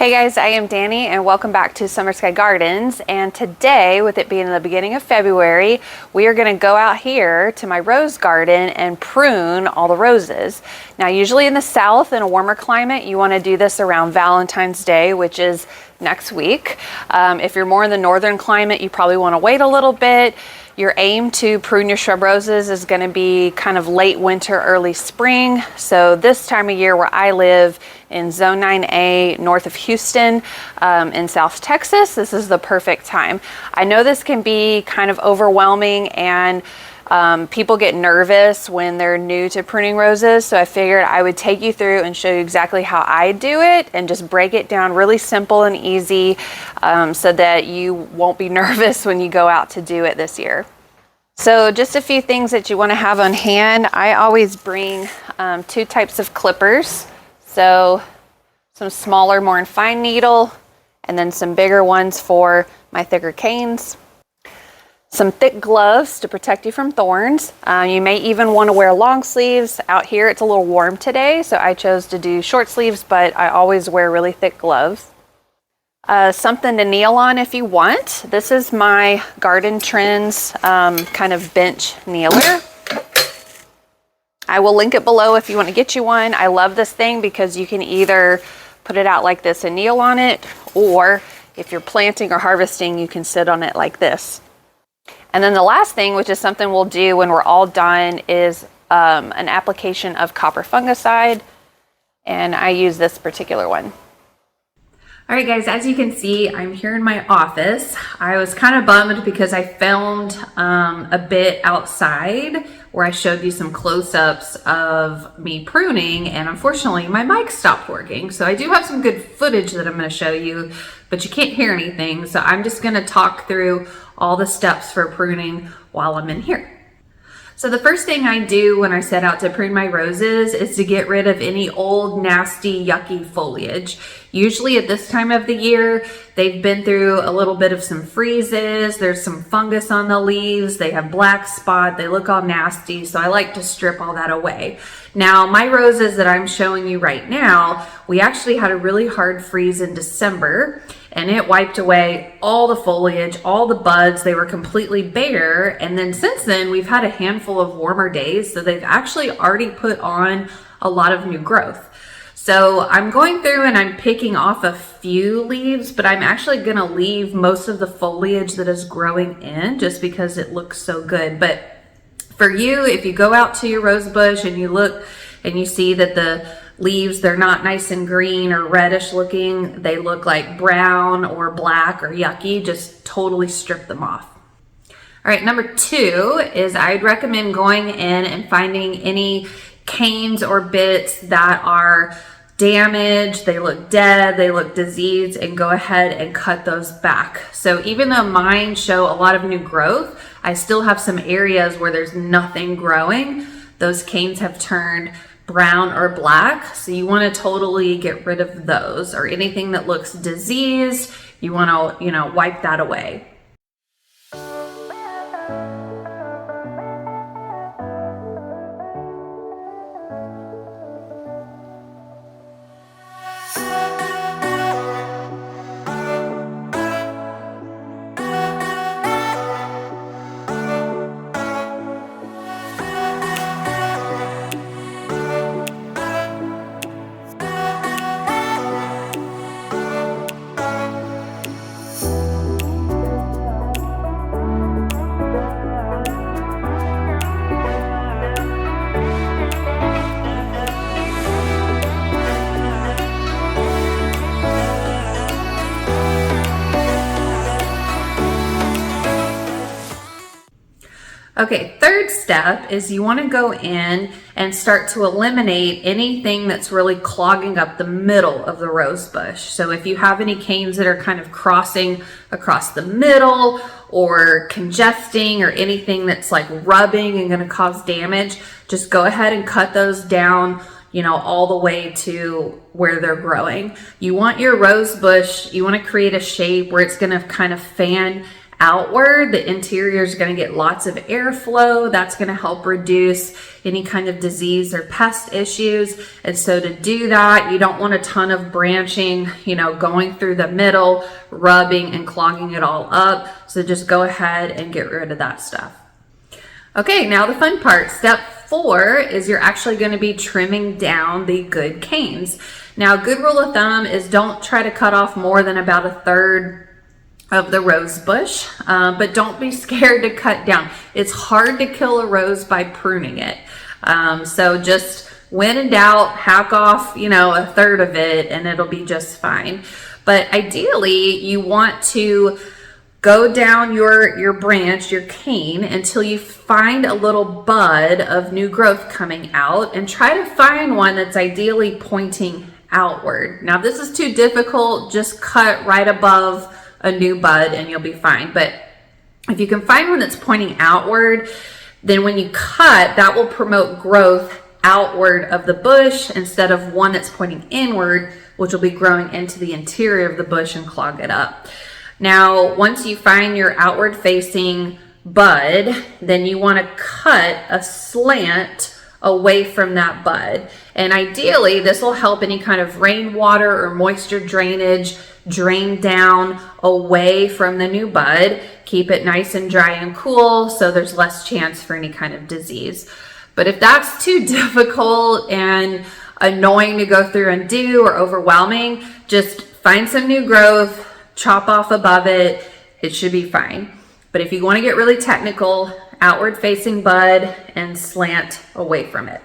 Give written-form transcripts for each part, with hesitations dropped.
Hey guys, I am Dani and welcome back to Summer Skye Gardens. And today, with it being the beginning of February, we are going to go out here to my rose garden and prune all the roses. Now, usually in the south, in a warmer climate, you want to do this around Valentine's Day, which is next week. If you're more in the northern climate, you probably want to wait a little bit. Your aim to prune your shrub roses is going to be kind of late winter, early spring. So this time of year where I live in Zone 9A north of Houston in South Texas, this is the perfect time. I know this can be kind of overwhelming and people get nervous when they're new to pruning roses. So I figured I would take you through and show you exactly how I do it and just break it down really simple and easy so that you won't be nervous when you go out to do it this year. So just a few things that you want to have on hand. I always bring two types of clippers. So some smaller, more fine needle, and then some bigger ones for my thicker canes. Some thick gloves to protect you from thorns. You may even want to wear long sleeves. Out here it's a little warm today, so I chose to do short sleeves, but I always wear really thick gloves. Something to kneel on if you want. This is my Garden Trends kind of bench kneeler. I will link it below if you want to get you one. I love this thing because you can either put it out like this and kneel on it, or if you're planting or harvesting, you can sit on it like this. And then the last thing, which is something we'll do when we're all done, is an application of copper fungicide. And I use this particular one. All right, guys, as you can see, I'm here in my office. I was kind of bummed because I filmed a bit outside where I showed you some close-ups of me pruning, and unfortunately my mic stopped working. So I do have some good footage that I'm going to show you, but you can't hear anything. So I'm just going to talk through all the steps for pruning while I'm in here. So the first thing I do when I set out to prune my roses is to get rid of any old, nasty, yucky foliage. Usually at this time of the year, they've been through a little bit of some freezes. There's some fungus on the leaves. They have black spot. They look all nasty. So I like to strip all that away. Now, my roses that I'm showing you right now, we actually had a really hard freeze in December, and it wiped away all the foliage, all the buds. They were completely bare. And then since then, we've had a handful of warmer days, so they've actually already put on a lot of new growth. So I'm going through and I'm picking off a few leaves, but I'm actually gonna leave most of the foliage that is growing in just because it looks so good. But for you, if you go out to your rose bush and you look and you see that the leaves, they're not nice and green or reddish looking, they look like brown or black or yucky, just totally strip them off. All right, number two is I'd recommend going in and finding any canes or bits that are damaged, they look dead, they look diseased, and go ahead and cut those back. So even though mine show a lot of new growth, I still have some areas where there's nothing growing. Those canes have turned brown or black, so you want to totally get rid of those, or anything that looks diseased, you want to, wipe that away. Okay, third step is you want to go in and start to eliminate anything that's really clogging up the middle of the rose bush. So if you have any canes that are kind of crossing across the middle or congesting or anything that's like rubbing and going to cause damage, just go ahead and cut those down, all the way to where they're growing. You want your rose bush, you want to create a shape where it's going to kind of fan outward, the interior is going to get lots of airflow. That's going to help reduce any kind of disease or pest issues. And so to do that, you don't want a ton of branching, you know, going through the middle, rubbing and clogging it all up. So just go ahead and get rid of that stuff. Okay, now the fun part. Step 4 is you're actually going to be trimming down the good canes. Now, a good rule of thumb is don't try to cut off more than about 1/3 of the rose bush, but don't be scared to cut down. It's hard to kill a rose by pruning it. So just when in doubt, hack off, you know, 1/3 of it and it'll be just fine. But ideally, you want to go down your branch, your cane, until you find a little bud of new growth coming out, and try to find one that's ideally pointing outward. Now, if this is too difficult, just cut right above a new bud and you'll be fine. But if you can find one that's pointing outward, then when you cut, that will promote growth outward of the bush instead of one that's pointing inward, which will be growing into the interior of the bush and clog it up. Now, once you find your outward facing bud, then you want to cut a slant away from that bud. And ideally, this will help any kind of rainwater or moisture drainage drain down away from the new bud. Keep it nice and dry and cool so there's less chance for any kind of disease. But if that's too difficult and annoying to go through and do, or overwhelming, just find some new growth, chop off above it, it should be fine. But if you want to get really technical, outward facing bud and slant away from it.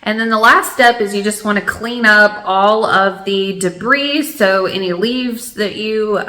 And then the last step is you just want to clean up all of the debris. So any leaves that you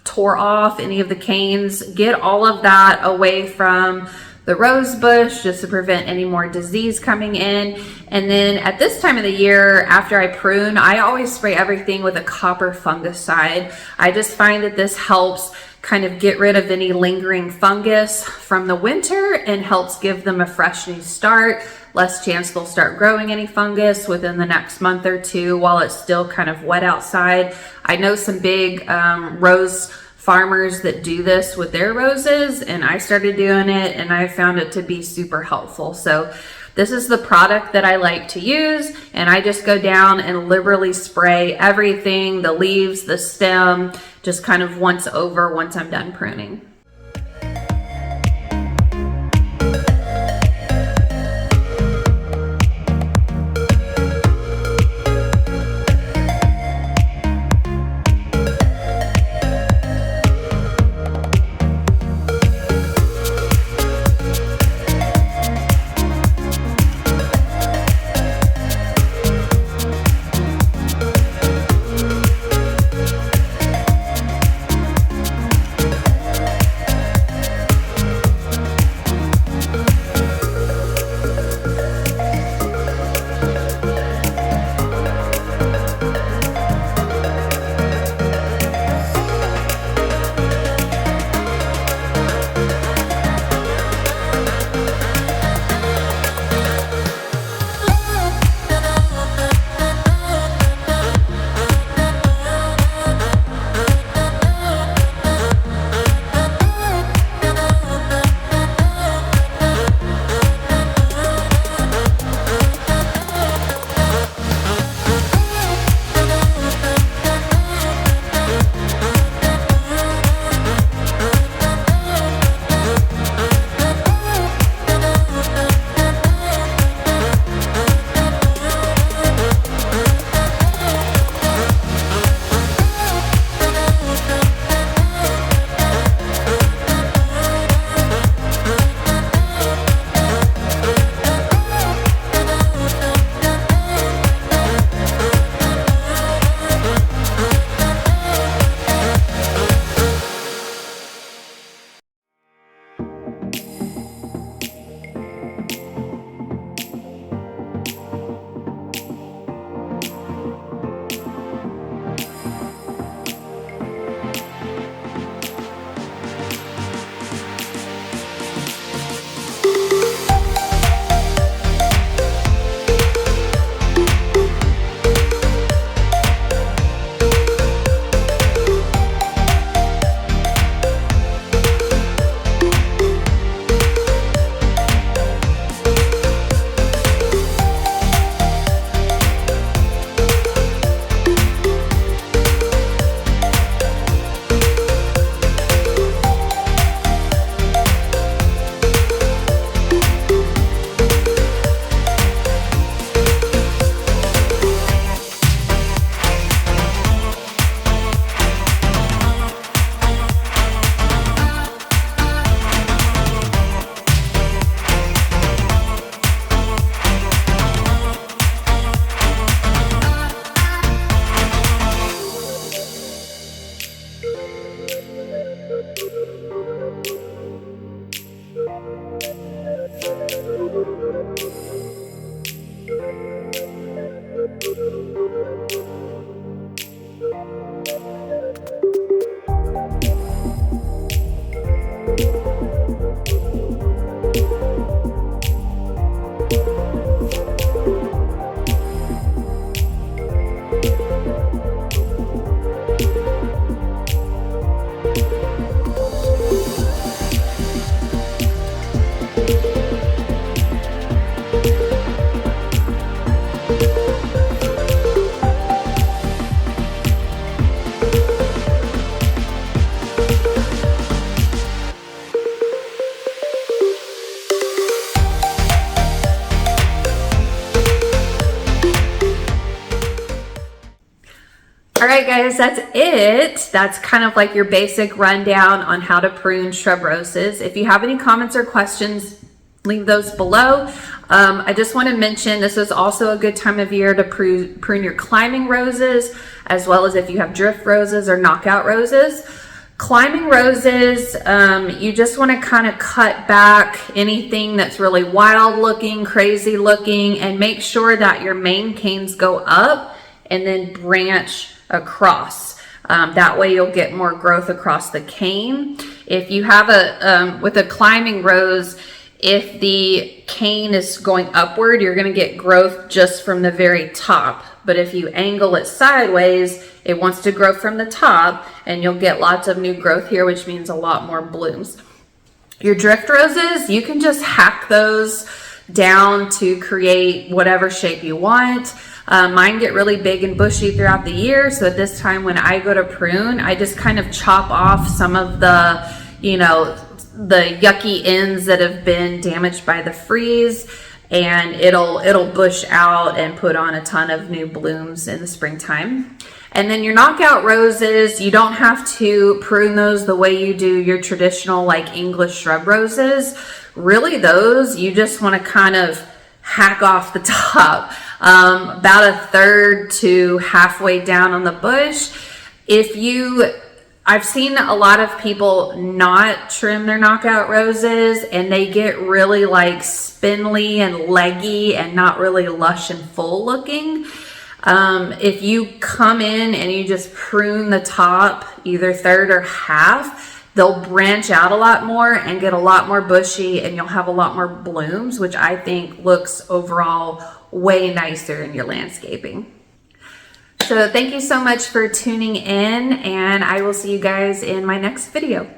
tore off, any of the canes, get all of that away from the rose bush just to prevent any more disease coming in. And then at this time of the year, after I prune, I always spray everything with a copper fungicide. I just find that this helps kind of get rid of any lingering fungus from the winter and helps give them a fresh new start. Less chance they'll start growing any fungus within the next month or two while it's still kind of wet outside. I know some big rose farmers that do this with their roses, and I started doing it and I found it to be super helpful. So this is the product that I like to use, and I just go down and liberally spray everything, the leaves, the stem, just kind of once over once I'm done pruning. All right, guys, that's it. That's kind of like your basic rundown on how to prune shrub roses. If you have any comments or questions, leave those below. I just want to mention this is also a good time of year to prune your climbing roses, as well as if you have drift roses or knockout roses. Climbing roses, you just want to kind of cut back anything that's really wild looking, crazy looking, and make sure that your main canes go up and then branch across. That way you'll get more growth across the cane. If you have with a climbing rose, if the cane is going upward, you're going to get growth just from the very top. But if you angle it sideways, it wants to grow from the top, and you'll get lots of new growth here, which means a lot more blooms. Your drift roses, you can just hack those down to create whatever shape you want. Mine get really big and bushy throughout the year, so at this time when I go to prune, I just kind of chop off some of the, you know, the yucky ends that have been damaged by the freeze, and it'll bush out and put on a ton of new blooms in the springtime. And then your knockout roses, you don't have to prune those the way you do your traditional like English shrub roses. Really, those you just want to kind of hack off the top, about a third to halfway down on the bush. I've seen a lot of people not trim their knockout roses, and they get really like spindly and leggy and not really lush and full looking. If you come in and you just prune the top, either third or half, they'll branch out a lot more and get a lot more bushy, and you'll have a lot more blooms, which I think looks overall way nicer in your landscaping. So thank you so much for tuning in, and I will see you guys in my next video.